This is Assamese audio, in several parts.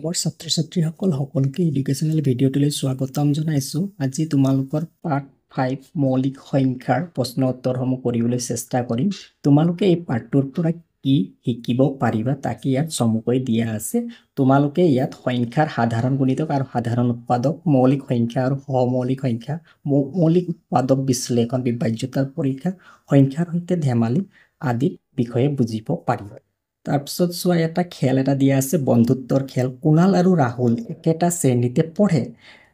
মোৰ ছাত্ৰ-ছাত্ৰীসকল সকলোকে এডুকেশ্যনেল ভিডিঅ'টোলৈ স্বাগতম জনাইছোঁ। আজি তোমালোকৰ পাৰ্ট 5 মৌলিক সংখ্যাৰ প্ৰশ্ন উত্তৰসমূহ কৰিবলৈ চেষ্টা কৰিম। তোমালোকে এই পাৰ্টটোৰ পৰা কি শিকিব পাৰিবা তাকে ইয়াত চমুকৈ দিয়া আছে। তোমালোকে ইয়াত সংখ্যাৰ সাধাৰণ গুণিতক আৰু সাধাৰণ উৎপাদক, মৌলিক সংখ্যা আৰু সমৌলিক সংখ্যা, মৌলিক উৎপাদক বিশ্লেষণ, বিভাজ্যতাৰ পৰীক্ষা, সংখ্যাৰ সৈতে ধেমালি আদিৰ বিষয়ে বুজিব পাৰিবা। তাৰপিছত চোৱা এটা খেল এটা দিয়া আছে, বন্ধুত্বৰ খেল। কুণাল আৰু ৰাহুল একেটা শ্ৰেণীতে পঢ়ে।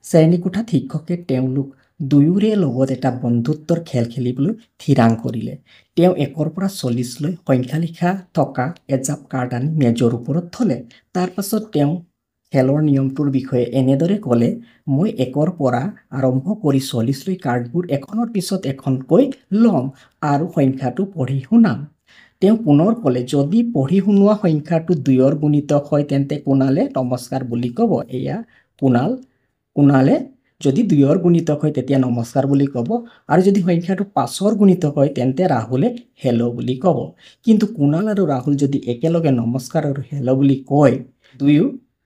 শ্ৰেণীকোঠাত শিক্ষকে তেওঁলোক দুয়োৰে লগত এটা বন্ধুত্বৰ খেল খেলিবলৈ থিৰাং কৰিলে। তেওঁ 1ৰ পৰা 40 লৈ সংখ্যা লিখা থকা এজাপ কাৰ্ড আনি মেজৰ ওপৰত থলে। তাৰ পাছত তেওঁ খেলৰ নিয়মটোৰ বিষয়ে এনেদৰে ক'লে, মই 1ৰ পৰা আৰম্ভ কৰি 40 লৈ কাৰ্ডবোৰ এখনৰ পিছত এখনকৈ ল'ম আৰু সংখ্যাটো পঢ়ি শুনাম। তেওঁ পুনৰ ক'লে, যদি পঢ়ি শুনোৱা সংখ্যাটো 2ৰ গুণিতক হয় তেন্তে কুণালে নমস্কাৰ বুলি ক'ব। এয়া কুণালে যদি 2ৰ গুণিতক হয় তেতিয়া নমস্কাৰ বুলি ক'ব, আৰু যদি সংখ্যাটো 5ৰ গুণিতক হয় তেন্তে ৰাহুলে হেল্ল' বুলি ক'ব। কিন্তু কুণাল আৰু ৰাহুল যদি একেলগে নমস্কাৰ আৰু হেল্ল' বুলি কয়, দুয়ো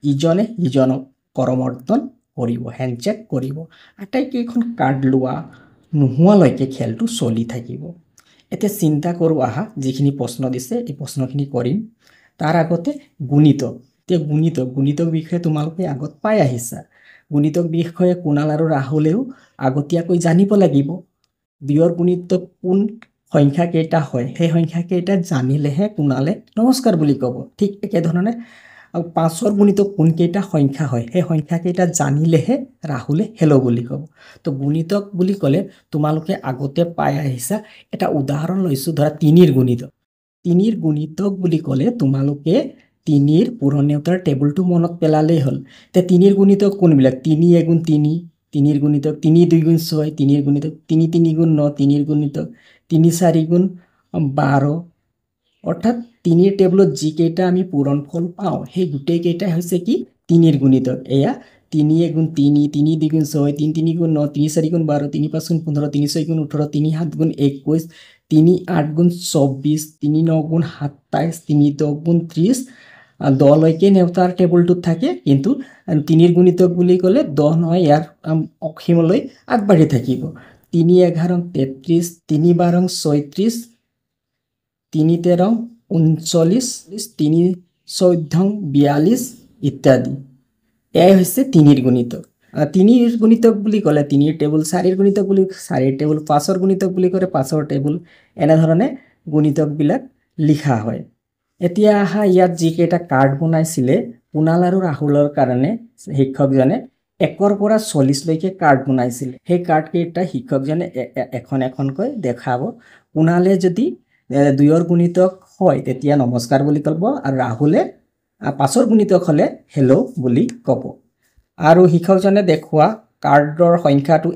ইজনে সিজনক কৰমৰ্দন কৰিব, হেণ্ডশ্বেক কৰিব। আটাইকেইখন কাৰ্ড লোৱা নোহোৱালৈকে খেলটো চলি থাকিব। এতিয়া চিন্তা কৰোঁ আহা, যিখিনি প্ৰশ্ন দিছে এই প্ৰশ্নখিনি কৰিম। তাৰ আগতে গুণিতক। এতিয়া গুণিতক বিষয়ে তোমালোকে আগত পাই আহিছা। গুণিতক বিষয়ে কুণাল আৰু ৰাহুলেও আগতীয়াকৈ জানিব লাগিব। 2ৰ গুণিতক কোন সংখ্যা কেইটা হয় সেই সংখ্যা কেইটা জানিলেহে কুণালে নমস্কাৰ বুলি ক'ব। ঠিক একেধৰণে 5ৰ গুণিতক কোন কেইটা সংখ্যা হয় সেই সংখ্যা কেইটা জানিলেহে ৰাহুলে হেল্ল' বুলি ক'ব। তো গুণিতক বুলি ক'লে তোমালোকে আগতে পাই আহিছা। এটা উদাহৰণ লৈছোঁ, ধৰা 3ৰ গুণিতক। 3ৰ গুণিতক বুলি ক'লে তোমালোকে 3ৰ পূৰণীয়তাৰ টেবুলটো মনত পেলালেই হ'ল। এতিয়া 3ৰ গুণিতক কোনবিলাক? 3 এগুণ 3, 3ৰ গুণিতক 3 2 গুণ 6, 3ৰ গুণিতক 3 3 গুণ 9, 3ৰ গুণিতক 3 4 গুণ 12। অৰ্থাৎ 3ৰ টেবুলত যিকেইটা আমি পূৰণফল পাওঁ সেই গোটেইকেইটাই হৈছে কি? 3ৰ গুণিতক। এয়া 3 এগুণ 3, 3 2 গুণ 6, 3 3 গুণ 9, 3 4 গুণ 12, 3 5 গুণ 15, 3 6 গুণ 18, 3 7 গুণ 21, 3 8 গুণ 24, 3 9 গুণ 27, 3 10 গুণ 30। 10 লৈকে নেওতাৰ টেবুলটোত থাকে, কিন্তু 3ৰ গুণিতক বুলি ক'লে 10 নহয়, ইয়াৰ অসীমলৈ আগবাঢ়ি থাকিব। 3 11 33, 3 12 36, 3 13 39, 3 14 42 ইত্যাদি। এয়াই হৈছে 3ৰ গুণিতক। 3ৰ গুণিতক বুলি ক'লে 3ৰ টেবুল, 4ৰ গুণিতক বুলি 4ৰ টেবুল, 5ৰ গুণিতক বুলি ক'লে 5ৰ টেবুল। এনেধৰণে গুণিতকবিলাক লিখা হয়। এতিয়া আহা, ইয়াত যিকেইটা কাৰ্ড বনাইছিলে কুণাল আৰু ৰাহুলৰ কাৰণে শিক্ষকজনে 1ৰ পৰা 40 লৈকে কাৰ্ড বনাইছিলে। সেই কাৰ্ডকেইটা শিক্ষকজনে এখন এখনকৈ দেখাব। কুণালে যদি 2ৰ গুণিতক হয় তেতিয়া নমস্কাৰ বুলি ক'ব, আৰু ৰাহুলে 5ৰ গুণিতক হ'লে হেল্ল' বুলি ক'ব। আৰু শিক্ষকজনে দেখুওৱা কাৰ্ডৰ সংখ্যাটো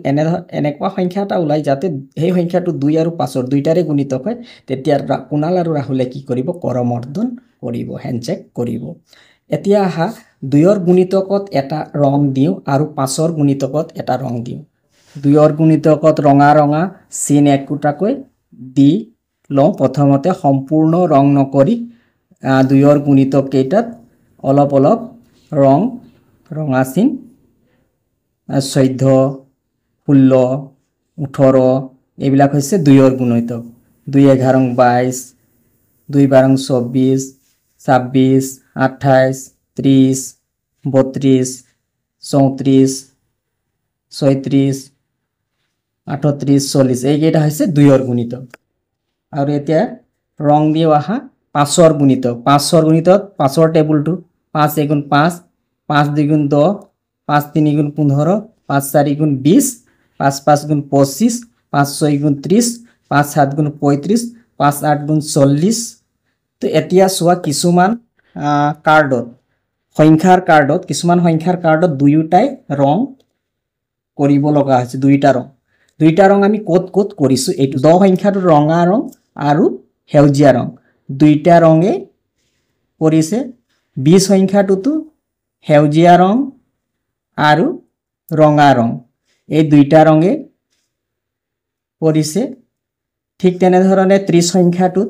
এনেকুৱা সংখ্যা এটা ওলাই যাতে সেই সংখ্যাটো 2 আৰু 5ৰ দুইটাৰে গুণিতক হয়। তেতিয়া কুণাল আৰু ৰাহুলে কি কৰিব? কৰমৰ্দন কৰিব, হেণ্ডশ্বেক কৰিব। এতিয়া আহা, 2ৰ গুণিতকত এটা ৰং দিওঁ আৰু 5ৰ গুণিতকত এটা ৰং দিওঁ। 2ৰ গুণিতকত ৰঙা ৰঙা চিন একোটাকৈ দি লওঁ। প্ৰথমতে সম্পূৰ্ণ ৰং নকৰি 2ৰ গুণিতক কেইটাত অলপ অলপ ৰঙা চিন, 14, 16, 18 এইবিলাক হৈছে 2ৰ গুণিতক। 2 11 22, 2 12 24, 26, 28, 30, 32, 34, 36, 38, 40 এইকেইটা হৈছে 2ৰ গুণিতক। আৰু এতিয়া ৰং দিওঁ আহা 5ৰ গুণিতক। 5ৰ গুণিতক 5ৰ টেবুলটো 5 এগুণ 5, 5 2 গুণ 10, 5 3 গুণ 15, 5 4 গুণ 20, 5 5 গুণ 25, 5 6 গুণ 30, 5 7 গুণ 35, 5 8 গুণ 40। তো এতিয়া চোৱা, কিছুমান সংখ্যাৰ কাৰ্ডত দুয়োটাই ৰং কৰিব লগা হৈছে। দুইটা ৰং আমি ক'ত কৰিছোঁ? এইটো 10 সংখ্যাটো ৰঙা ৰং আৰু সেউজীয়া ৰং, দুইটা ৰঙে কৰিছে। 20 সংখ্যাটোতো সেউজীয়া ৰং আৰু ৰঙা ৰং, এই দুইটা ৰঙে কৰিছে। ঠিক তেনেধৰণে 30 সংখ্যাটোত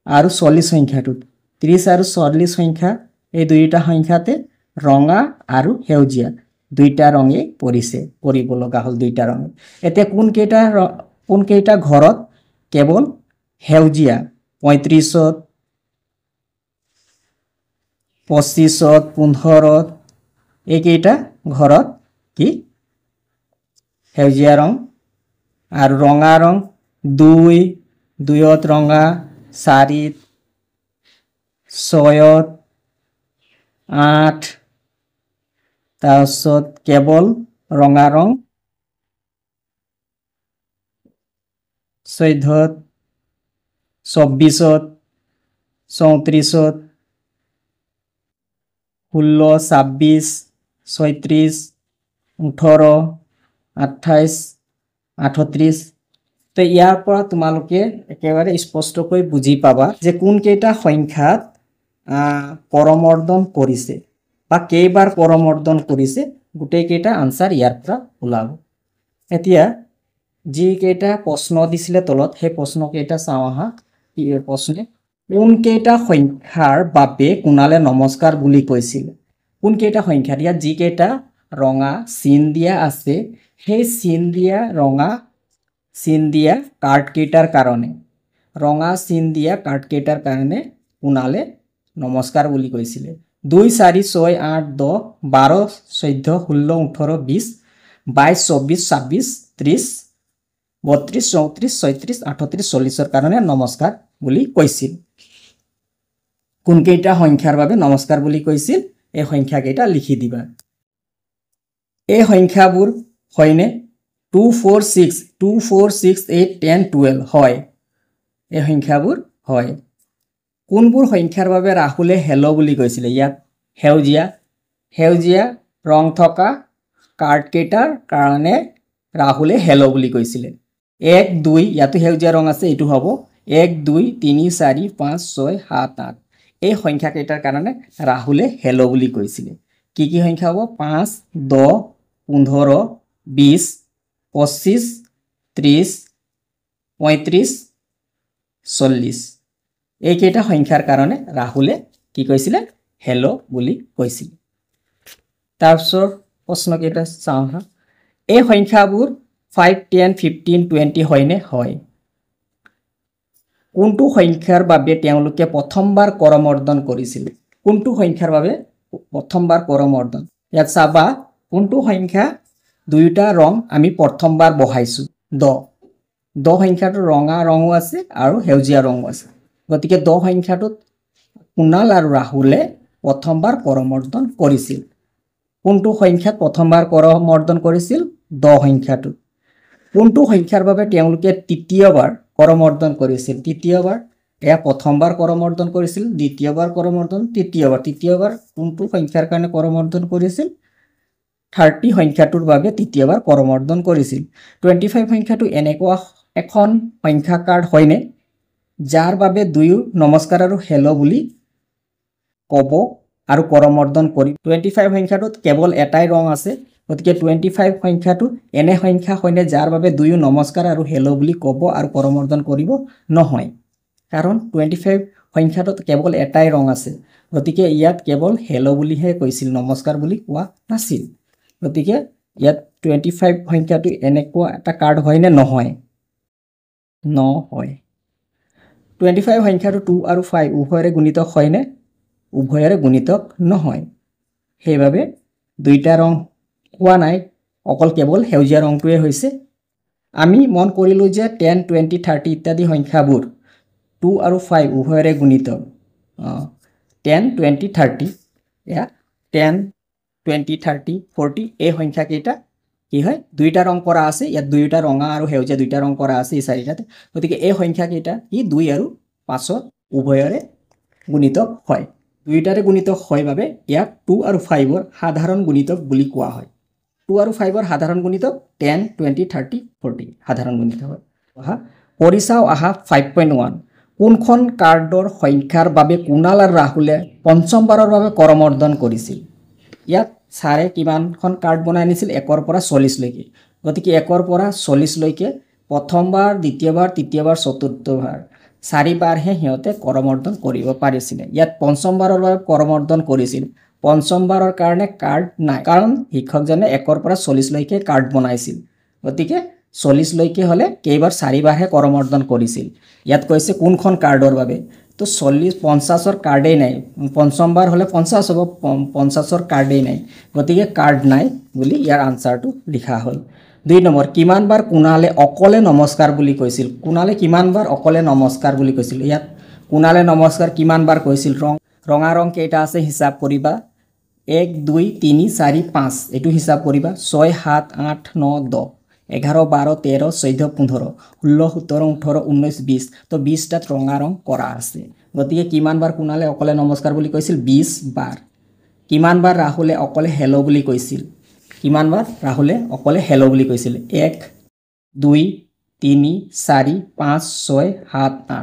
আৰু 40 সংখ্যাটোত, 30 আৰু 40 সংখ্যা এই দুইটা সংখ্যাতে ৰঙা আৰু সেউজীয়া দুইটা ৰঙে পৰিব লগা হ'ল দুইটা ৰঙ এতিয়া কোন কেইটা ঘৰত কেৱল সেউজীয়া 35ত 25ত 15ত এইকেইটা ঘৰত কি সেউজীয়া ৰং আৰু ৰঙা ৰং 2ত ৰঙা 4ত 6ত 8 তাৰপিছত কেৱল ৰঙা ৰং 14ত 24ত 34ত 16 26 36 18 28 38 তো ইয়াৰ পৰা তোমালোকে একেবাৰে স্পষ্টকৈ বুজি পাবা যে কোন কেইটা সংখ্যাত কৰমৰ্দন কৰিছে বা কেইবাৰ কৰমৰ্দন কৰিছে গোটেই কেইটা আনসাৰ ইয়াৰ পৰা ওলাব এতিয়া যি কেইটা প্ৰশ্ন দিছিলে তলত সেই প্ৰশ্ন কেইটা চাওঁ আহা এই প্ৰশ্নে কোন কেইটা সংখ্যাৰ বাবে কুণালে নমস্কাৰ বুলি কৈছিল কোন কেইটা সংখ্যা ইয়াত যি কেইটা ৰঙা চিন দিয়া আছে সেই চিন দিয়া ৰঙা চিন দিয়া কাৰ্ড কেইটাৰ কাৰণে ৰঙা চিন দিয়া কাৰ্ড কেইটাৰ কাৰণে কুণালে নমস্কাৰ বুলি কৈছিল 2 4 6 8 10 12 14 16 18 20 22 24 26 30 32 34 36 38 40 কাৰণে নমস্কাৰ বুলি কৈছিল কোন কেইটা সংখ্যাৰ বাবে নমস্কাৰ বুলি কৈছিল এই সংখ্যা কেইটা লিখি দিবা এই সংখ্যাবোৰ হয়নে 2 4 6 2 4 6 8 10 12 হয় এই সংখ্যাবোৰ হয় কোনবোৰ সংখ্যাৰ বাবে ৰাহুলে হেলো বুলি কৈছিল ইয়াত হেউজিয়া ৰং থকা কাৰ্ড কেইটাৰ কাৰণে ৰাহুলে হেলো বুলি কৈছিল 1 2 ইয়াতো হেউজিয়া ৰং আছে এটো হ'ব 1 2 3 4 5 6 7 8 এই সংখ্যা কেইটাৰ কাৰণে ৰাহুলে হেলো বুলি কৈছিল কি সংখ্যা হ'ব 5 10 15 20 25 30 35 40 এই কেইটা সংখ্যাৰ কাৰণে ৰাহুলে কি কৈছিল হেলো বুলি কৈছিল তাৰপিছত প্ৰশ্ন কেইটা চাওঁ এই সংখ্যাবোৰ 5 10 15 20 হয়নে হয় কোনটো সংখ্যাৰ বাবে তেওঁলোকে প্ৰথমবাৰ কৰমৰ্দন কৰিছিল কোনটো সংখ্যাৰ বাবে প্ৰথমবাৰ কৰমৰ্দন ইয়াত চাবা কোনটো সংখ্যা দুইটা ৰং আমি প্ৰথমবাৰ বহাইছো 10 সংখ্যাটো ৰঙা ৰঙো আছে আৰু সেউজীয়া ৰঙো আছে গতিকে 10 সংখ্যাটোত কুণাল আৰু ৰাহুলে প্ৰথমবাৰ কৰমৰ্দন কৰিছিল কোনটো সংখ্যাত প্ৰথমবাৰ কৰমৰ্দন কৰিছিল 10 সংখ্যাটো কোনটো সংখ্যাৰ বাবে তেওঁলোকে তৃতীয়বাৰ কৰমৰ্দন কৰিছিল তৃতীয়বাৰ এয়া প্ৰথমবাৰ কৰমৰ্দন কৰিছিল দ্বিতীয়বাৰ কৰমৰ্দন তৃতীয়বাৰ কোনটো সংখ্যাৰ কাৰণে কৰমৰ্দন কৰিছিল 30 সংখ্যাটোৰ বাবে তৃতীয়বাৰ কৰমৰ্দন কৰিছিল 25 সংখ্যাটো এনেকুৱা এখন সংখ্যা কাৰ্ড হয়নে যাৰ বাবে দুয়ো নমস্কাৰ আৰু হেলো বুলি ক'ব আৰু কৰমৰ্দন কৰি 25 সংখ্যাটোত কেৱল এটাই ৰং আছে গতিকে 25 সংখ্যাটো এনে সংখ্যা হয়নে যাৰ বাবে দুয়ো নমস্কাৰ আৰু হেলো বুলি ক'ব আৰু কৰমৰ্দন কৰিব নহয় কাৰণ 25 সংখ্যাটোত কেৱল এটাই ৰং আছে গতিকে ইয়াত কেৱল হেলো বুলিহে কৈছিল নমস্কাৰ বুলি কোৱা নাছিল গতিকে ইয়াত 25 সংখ্যাটো এনেকুৱা এটা কাৰ্ড হয়নে নহয় 25 সংখ্যাটো 2 আৰু 5 উভয়ৰে গুণিতক হয়নে উভয়ৰে গুণিতক নহয় সেইভাবে দুইটা ৰং কোৱা নাই অকল কেৱল সেউজীয়া ৰংটোৱে হৈছে আমি মন কৰিলো যে 10 20 30 ইত্যাদি সংখ্যাবোৰ 2 আৰু 5 উভয়ৰে গুণিতক 10 20 30 এয়া 10 20 30 40 এই সংখ্যা কেইটা কি হয় দুইটা ৰং কৰা আছে ইয়াত দুইটা ৰঙা আৰু সেউজীয়া দুইটা ৰং কৰা আছে এই চাৰিটাতে গতিকে এই সংখ্যা কেইটা কি 2 আৰু 5 উভয়ৰে গুণিতক হয় দুইটাৰে গুণিতক হয় বাবে ইয়াক 2 আৰু 5 ৰ সাধাৰণ গুণিতক বুলি কোৱা হয় 2 আৰু 5 ৰ সাধাৰণ গুণিতক 10 20 30 40 সাধাৰণ গুণিতক হয় পৰিচাও আহা 5.1 কোনখন কাৰ্ডৰ সংখ্যাৰ বাবে কুণাল আৰু ৰাহুলে পঞ্চমবাৰৰ বাবে কৰমৰ্দন কৰিছিল ইয়াত সাৰে কিমানখন কাৰ্ড বনাই আনিছিল 1 ৰ পৰা 40 লৈকে গতিকে 1 ৰ পৰা 40 লৈকে প্ৰথমবাৰ দ্বিতীয়বাৰ তৃতীয়বাৰ চতুৰ্থবাৰ 4 বাৰহে হিয়তে কৰমৰ্দন কৰিব পাৰিছিল ইয়াত পঞ্চমবাৰৰ বাবে কৰমৰ্দন কৰিছিল পঞ্চমবাৰৰ কাৰণে কাৰ্ড নাই কাৰণ শিক্ষকজনে 1 পৰা 40 লৈকে কাৰ্ড বনাইছিল গতিকে 40 লৈকে হলে কেইবাৰ 4 বাৰহে কৰমৰ্দন কৰিছিল ইয়াত কৈছে কোনখন কাৰ্ডৰ বাবে তো 40 50ৰ কাৰ্ডেই নাই পঞ্চমবাৰ হলে 50 হ'ব 50ৰ কাৰ্ডেই নাই গতিকে কাৰ্ড নাই বুলি ইয়াৰ আনসাৰটো লিখা হ'ল 2 নম্বৰ কিমানবাৰ কুনালে অকলে নমস্কাৰ বুলি কৈছিল কুনালে কিমানবাৰ অকলে নমস্কাৰ বুলি কৈছিল ইয়াত কুনালে নমস্কাৰ কিমানবাৰ কৈছিল ৰঙা ৰং কেইটা আছে হিচাপ কৰিবা 1 2 3 4 5 এটো হিচাপ কৰিবা 6 7 8 9 10 11 12 13 14 15 16 17 18 19 20 তো 20 টাত ৰঙা ৰং কৰা আছে গতিকে কিমানবাৰ কুনালে অকলে নমস্কাৰ বুলি কৈছিল 20 বাৰ কিমানবাৰ ৰাহুলে অকলে হেলো বুলি কৈছিল কিমানবাৰ ৰাহুলে অকলে হেলো বুলি কৈছিল 1 2 3 4 5 6 7 8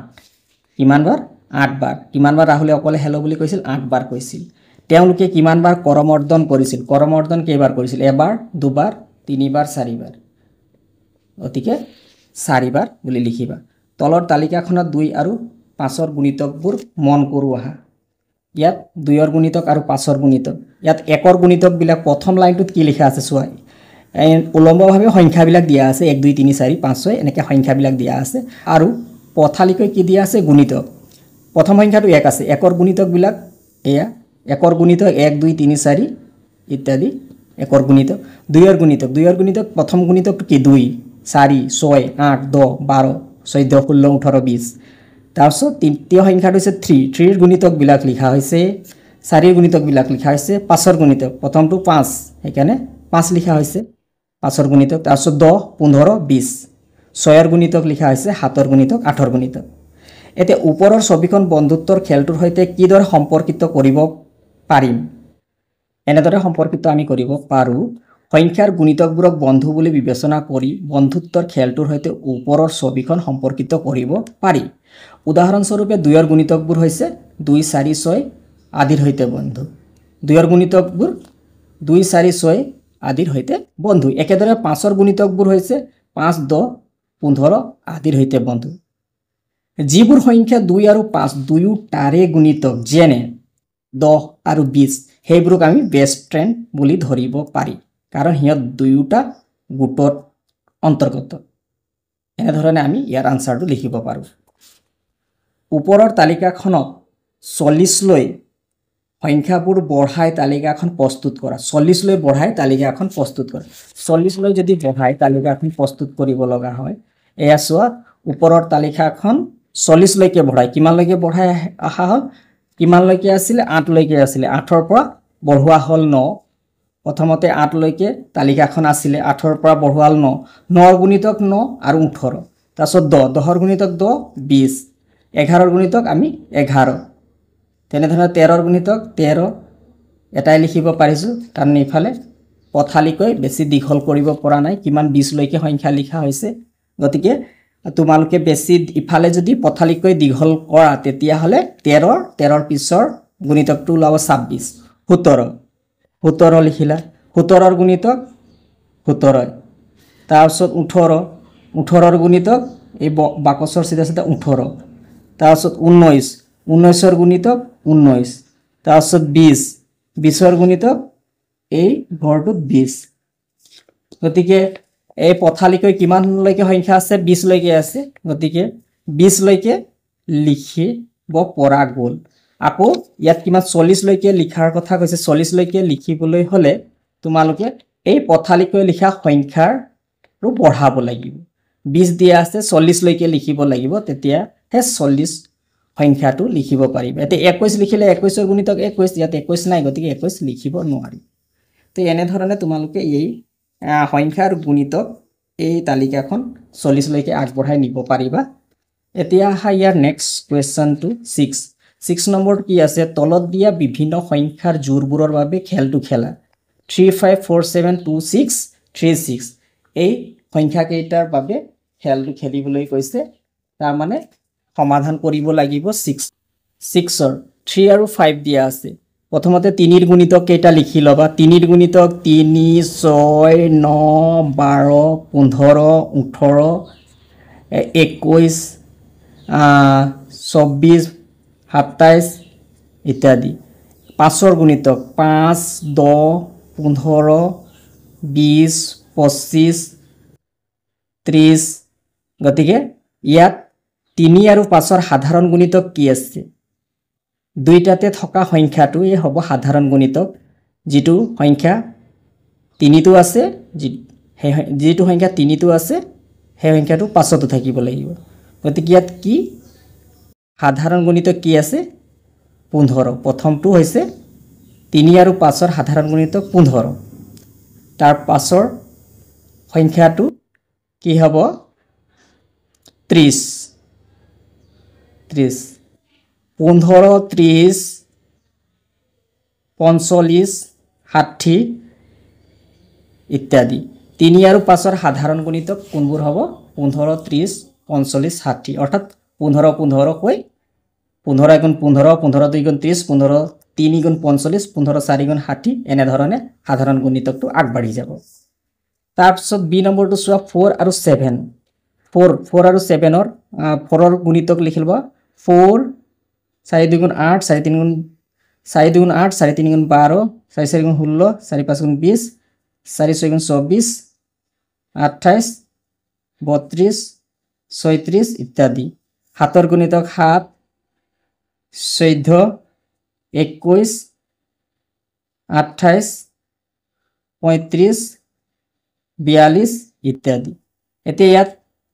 কিমানবাৰ 8 বাৰ কিমানবাৰ ৰাহুলে অকলে হেলো বুলি কৈছিল 8 বাৰ কৈছিল তেওঁলোকে কিমানবাৰ কৰমৰ্দন কৰিছিল কৰমৰ্দন কেইবাৰ কৰিছিল এবাৰ দুবাৰ তিনিবাৰ চাৰিবাৰ গতিকে 4 বাৰ বুলি লিখিবা তলৰ তালিকাখনত 2 আৰু 5ৰ গুণিতকবোৰ মন কৰো আহা ইয়াত 2ৰ গুণিতক আৰু 5ৰ গুণিতক ইয়াত 1ৰ গুণিতক বিলাক প্ৰথম লাইনটোত কি লিখা আছে চোৱা উলম্বভাৱে সংখ্যাবিলাক দিয়া আছে 1 2 3 4 5 6 এনেকৈ সংখ্যাবিলাক দিয়া আছে আৰু পথালিকৈ কি দিয়া আছে গুণিতক প্ৰথম সংখ্যাটো 1 আছে 1ৰ গুণিতক বিলাক এয়া 1ৰ গুণিতক 1 2 3 4 ইত্যাদি 1ৰ গুণিতক 2ৰ গুণিতক প্ৰথম গুণিতকটো কি 2 4 6 8 10 12 14 16 18 20 তাৰপিছত তৃতীয় সংখ্যাটো হৈছে 3 3ৰ গুণিতক বিলাক লিখা হৈছে 4ৰ গুণিতক বিলাক লিখা হৈছে 5ৰ গুণিতক প্ৰথমটো 5 সেইকাৰণে 5 লিখা হৈছে 5ৰ গুণিতক তাৰপিছত 10 15 20 6ৰ গুণিতক লিখা হৈছে 7ৰ গুণিতক 8ৰ গুণিতক এতে ওপৰৰ ছবিখন বন্ধুত্বৰ খেলটোৰ সৈতে কিদৰে সম্পৰ্কিত কৰিব পাৰিম এনেদৰে সম্পৰ্কিত আমি কৰিব পাৰো সংখ্যাৰ গুণিতকবোৰক বন্ধু বুলি বিবেচনা কৰি বন্ধুত্বৰ খেলটোৰ সৈতে ওপৰৰ ছবিখন সম্পৰ্কিত কৰিব পাৰি উদাহৰণস্বৰূপে 2ৰ গুণিতকবোৰ হৈছে 2 4 6 আদিৰ সৈতে বন্ধু 2ৰ গুণিতকবোৰ 2 4 6 আদিৰ সৈতে বন্ধু একেদৰে 5ৰ গুণিতকবোৰ হৈছে 5 10 15 আদিৰ সৈতে বন্ধু যিবোৰ সংখ্যা 2 আৰু 5 দুয়োটাৰে গুণিতক যেনে 10 আৰু 20 সেইবোৰক আমি বেষ্ট ফ্ৰেণ্ড বুলি ধৰিব পাৰি কাৰণ হিয়ত দুয়োটা গোটৰ অন্তৰ্গত এনেধৰণে আমি ইয়াৰ আনসাৰটো লিখিব পাৰো ওপৰৰ তালিকাখনত 40 লৈ সংখ্যাবোৰ বঢ়াই তালিকাখন প্ৰস্তুত কৰা 40 লৈ বঢ়াই তালিকাখন প্ৰস্তুত কৰা 40 লৈ যদি বঢ়াই তালিকাখন প্ৰস্তুত কৰিব লগা হয় এয়া চোৱা ওপৰৰ তালিকাখন 40 লৈকে বঢ়াই কিমান লৈকে বঢ়াই আহা হল কিমান লৈকে আছিল 8 লৈকে আছিল 8ৰ পৰা বঢ়োৱা হল 9 প্ৰথমতে 8 লৈকে তালিকাখন আছিল 8ৰ পৰা বঢ়োৱাল 9 9ৰ গুণিতক 9 আৰু 18 তাৰপিছত 10 10ৰ গুণিতক 10 20 11ৰ গুণিতক আমি 11 তেনেধৰণে 13ৰ গুণিতক 13 এটাই লিখিব পাৰিছো কাৰণ ইফালে পথালিকৈ বেছি দীঘল কৰিব পৰা নাই কিমান 20 লৈকে সংখ্যা লিখা হৈছে গতিকে তোমালোকে বেছি ইফালে যদি পথালিকৈ দীঘল কৰা তেতিয়া হলে 13ৰ পিছৰ গুণিতকটো ওলাব 26 17 17 লিখিলা 17ৰ গুণিতক 17 তাৰপিছত 18ৰ গুণিতক এই বাকচৰ চিধা চিধা 18 তাৰপিছত 19ৰ গুণিতক 19 তাৰপিছত 20ৰ গুণিতক এই ঘৰটোত 20 গতিকে এই পথালিকৈ কিমান লৈকে সংখ্যা আছে 20 লৈকে আছে গতিকে 20 লৈকে লিখিব পৰা গ'ল আকৌ ইয়াত কিমান 40 লৈকে লিখাৰ কথা কৈছে 40 লৈকে লিখিবলৈ হলে তোমালোকে এই পথালিকৈ লিখা সংখ্যাৰ বঢ়াব লাগিব 20 দিয়া আছে 40 লৈকে লিখিব লাগিব তেতিয়া হে 40 সংখ্যাটো লিখিব পাৰিবা এতে 21 লিখিলে 21ৰ গুণিতক 21 ইয়াত 21 নাই গতিকে 21 লিখিব নোৱাৰি তো এনে ধৰণে তোমালোকে এই সংখ্যাৰ গুণিতক এই তালিকাখন 40 লৈকে আগবঢ়াই নিব পাৰিবা এতিয়া ইয়াৰ নেক্সট কোৱেশ্চনটো 6 নম্বৰ কি আছে তলত দিয়া বিভিন্ন সংখ্যাৰ জোৰবোৰৰ বাবে খেলটো খেলা 3 5 4 7 2 6 3 6 এই সংখ্যা কেইটাৰ বাবে খেলটো খেলিবলৈ কৈছে তাৰ মানে সমাধান কৰিব লাগিব 6ৰ 3 আৰু 5 দিয়া আছে প্ৰথমতে 3ৰ গুণিতক কেইটা লিখি লবা 3ৰ গুণিতক 3 6 9 12 15 18 21 24 27 ইত্যাদি 5ৰ গুণিতক 5 10 15 20 25 30 গতিকে ইয়াত 3 আৰু 5ৰ সাধাৰণ গুণিতক কি আছে দুইটাতে থকা সংখ্যাটোই হ'ব সাধাৰণ গুণিতক যেটো সংখ্যা 3 টো আছে যেটো সংখ্যা 3 টো আছে সেই সংখ্যাটো 5তো থাকিব লাগিব গতিকে ইয়াত কি সাধাৰণ গুণিতক কি আছে 15 প্ৰথমটো হৈছে 3 আৰু 5ৰ সাধাৰণ গুণিতক 15 তাৰ পাছৰ সংখ্যাটো কি হ'ব 30 15 30 45 60 ইত্যাদি 3 আৰু 5ৰ সাধাৰণ গুণিতক কোনবোৰ হ'ব 15 30 45 60 অৰ্থাৎ 15 15 কৈ 15 গুণ 15 15 2 গুণ 30 15 3 গুণ 45 15 4 গুণ 60 এনে ধৰণে সাধাৰণ গুণিতকটো আগবাঢ়ি যাব তাৰ পিছত বি নম্বৰটো চোৱা 4 আৰু 7 4 আৰু 7ৰ 4ৰ গুণিতক লিখিব 4 4 2 গুণ 8 4 3 গুণ 4 2 গুণ 8 4 3 গুণ 12 4 4 গুণ 16 4 5 গুণ 20 4 6 গুণ 24 28 32 36 ইত্যাদি হাতৰ গুণিতক 7 14 21 28 35 42 ইত্যাদি এতিয়া ইয়াত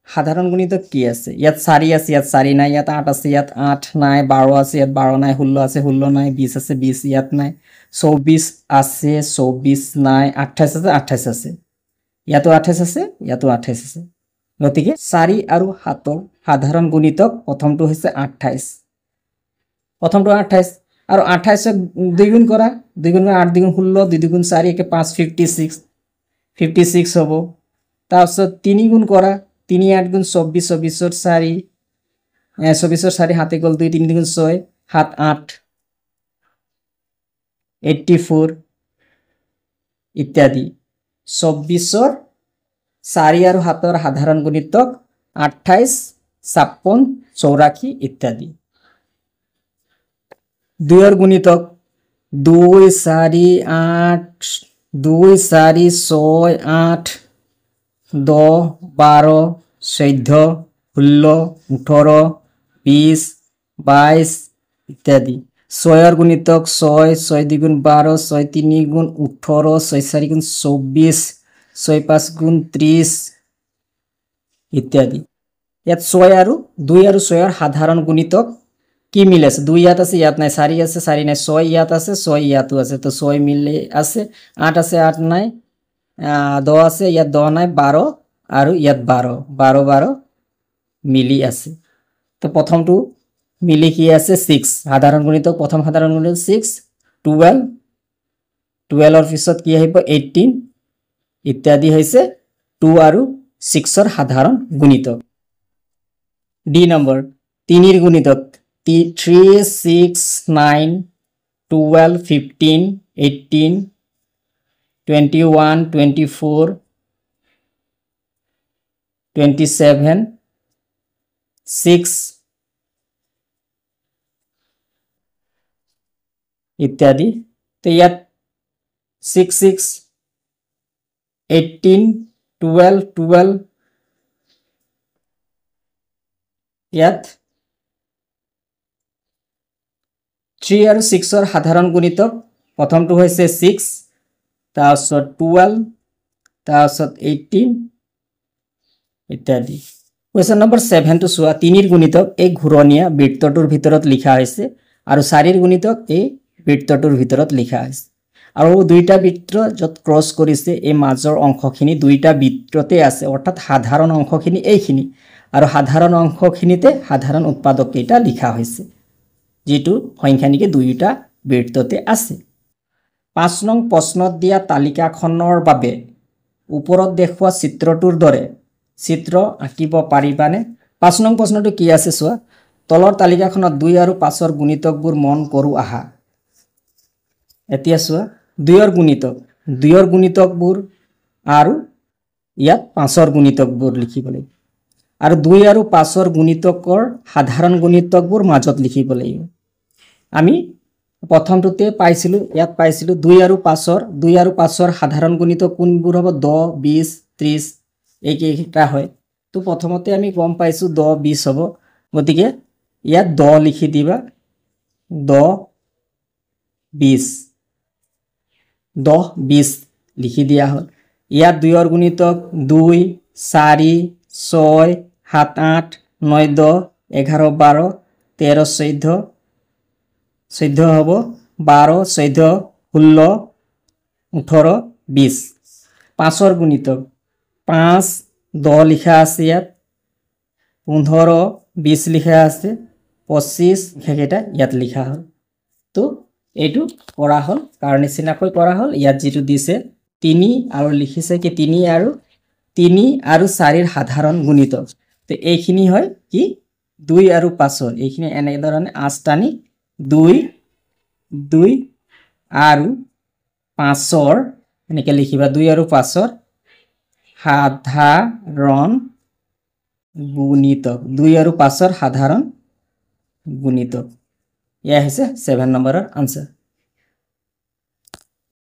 সাধাৰণ গুণিতক কি আছে ইয়াত 4 আছে ইয়াত 4 নাই ইয়াত 8 আছে ইয়াত 8 নাই 12 আছে ইয়াত 12 নাই 16 আছে 16 নাই 20 আছে 20 ইয়াত নাই 24 আছে 24 নাই 28 আছে 28 আছে ইয়াতো 28 আছে ইয়াতো 28 আছে গতিকে 4 আৰু 7ৰ সাধাৰণ গুণিতক প্ৰথমটো হৈছে 28 প্ৰথমটো 28 আৰু 28ক 2 গুণ কৰা 2 গুণ 8 2 গুণ 16 2 গুণ 4 একে 5 56 হ'ব তাৰপিছত 3 গুণ কৰা 3 8 গুণ 24 24ৰ 4 24ৰ 4 হাতে গ'ল 2 3 গুণ 6 7 8 84 ইত্যাদি 24ৰ 4 আৰু 7ৰ সাধাৰণ গুণিতক 28 56 84 ইত্যাদি 2ৰ গুণিতক 2 4 8 2 4 6 8 10 12 14 16 18 20 22 ইত্যাদি 6ৰ গুণিতক 6 6 2 গুণ 12 6 3 গুণ 18 6 4 গুণ 24 6 5 গুণ 30 ইত্যাদি ইয়াত 6 আৰু 2 আৰু 6ৰ সাধাৰণ গুণিতক কি মিল আছে 2 ইয়াত আছে ইয়াত নাই 4 আছে 4 নাই 6 ইয়াত আছে 6 ইয়াতো আছে তো 6 মিলে আছে 8 আছে 8 নাই 10 আছে ইয়াত 10 নাই 12 আৰু ইয়াত 12 12 12 মিলি আছে তো প্ৰথমটো মিলি কি আছে 6 সাধাৰণ গুণিতক প্ৰথম সাধাৰণ গুণিতক 6 12 12ৰ পিছত কি আহিব 18 ইত্যাদি হৈছে 2 আৰু 6ৰ সাধাৰণ গুণিতক ডি নম্বৰ 3ৰ গুণিতক 3 6 9 12 15 18 21 24 27 6 ইত্যাদি তো ইয়াত 6 6 18 12 12 ইয়াত 3 আৰু 6ৰ সাধাৰণ গুণিতক প্ৰথমটো হৈছে 6 তাৰপিছত 12 তাৰপিছত 18 ইত্যাদি কোৱেশ্চন নম্বৰ 7 টো চোৱা 3ৰ গুণিতক এই ঘূৰণীয়া বৃত্তটোৰ ভিতৰত লিখা হৈছে আৰু 4ৰ গুণিতক এই বৃত্তটোৰ ভিতৰত লিখা হৈছে আৰু দুইটা বৃত্ত যত ক্ৰস কৰিছে এই মাজৰ অংশখিনি দুইটা বৃত্ততে আছে অৰ্থাৎ সাধাৰণ অংশখিনি এইখিনি আৰু সাধাৰণ অংশখিনিতে সাধাৰণ উৎপাদক কেইটা লিখা হৈছে যেটো সংখ্যা নিকে দুইটা বৃত্ততে আছে 5 নং প্ৰশ্নত দিয়া তালিকাখনৰ বাবে ওপৰত দেখুৱা চিত্ৰটোৰ দৰে চিত্ৰ আঁকিব পাৰিবানে 5 নং প্ৰশ্নটো কি আছে চোৱা তলৰ তালিকাখনত 2 আৰু 5ৰ গুণিতকবোৰ মন কৰো আহা এতিয়া চোৱা 2ৰ গুণিতকবোৰ আৰু ইয়াত 5ৰ গুণিতকবোৰ লিখিব লাগিব আৰু 2 আৰু 5ৰ গুণিতকৰ সাধাৰণ গুণিতকবোৰ মাজত লিখিব লাগিব আমি প্ৰথমটোতে পাইছিলো ইয়াত পাইছিলো 2 আৰু 5ৰ সাধাৰণ গুণিতক কোনবোৰ হ'ব 10 20 30 এইকেইটা হয় তো প্ৰথমতে আমি গম পাইছো 10 20 হ'ব গতিকে ইয়াত 10 লিখি দিবা 10 20 10 20 লিখি দিয়া হ'ল ইয়াত 2ৰ গুণিতক 2 4 6 7 8 9 10 11 12 13 14 14 হ'ব 12 14 16 18 20 5ৰ গুণিতক 5 10 লিখা আছে ইয়াত 15 20 লিখা আছে 25 হেকেটা ইয়াত লিখা হ'ল তো এইটো কৰা হ'ল কাৰ নিচিনাকৈ কৰা হ'ল ইয়াত যেটো দিছে 3 আৰু লিখিছে কি 3 আৰু 4ৰ সাধাৰণ গুণিতক তো এইখিনি হয় কি 2 আৰু 5ৰ এইখিনি এনে ধৰণে আষ্টানি 2 2 আৰু 5ৰ এনেকৈ লিখিবা 2 আৰু 5ৰ সাধাৰণ গুণিতক 2 আৰু 5ৰ সাধাৰণ গুণিতক এয়া হৈছে 7 নম্বৰৰ আনসাৰ